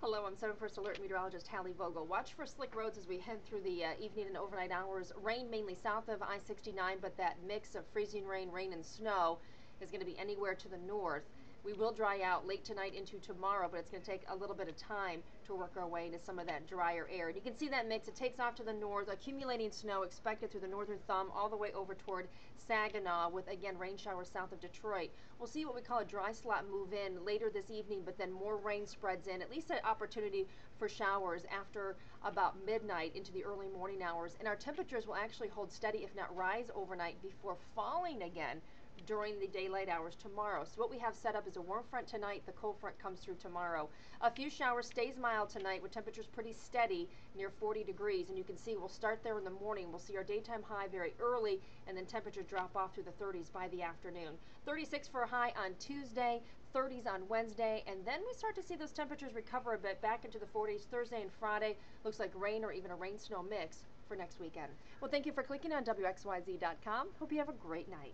Hello, I'm 7 First Alert meteorologist Hallie Vogel. Watch for slick roads as we head through the evening and overnight hours. Rain mainly south of I-69, but that mix of freezing rain, and snow is going to be anywhere to the north. We will dry out late tonight into tomorrow, but it's going to take a little bit of time to work our way into some of that drier air. And you can see that mix. It takes off to the north, accumulating snow expected through the northern thumb all the way over toward Saginaw with, again, rain showers south of Detroit. We'll see what we call a dry slot move in later this evening, but then more rain spreads in, at least an opportunity for showers after about midnight into the early morning hours. And our temperatures will actually hold steady, if not rise overnight, before falling again during the daylight hours tomorrow. So what we have set up is a warm front tonight. The cold front comes through tomorrow. A few showers, stays mild tonight with temperatures pretty steady near 40 degrees. And you can see we'll start there in the morning. We'll see our daytime high very early, and then temperatures drop off through the 30s by the afternoon. 36 for a high on Tuesday, 30s on Wednesday, and then we start to see those temperatures recover a bit back into the 40s Thursday and Friday. Looks like rain or even a rain-snow mix for next weekend. Well, thank you for clicking on WXYZ.com. Hope you have a great night.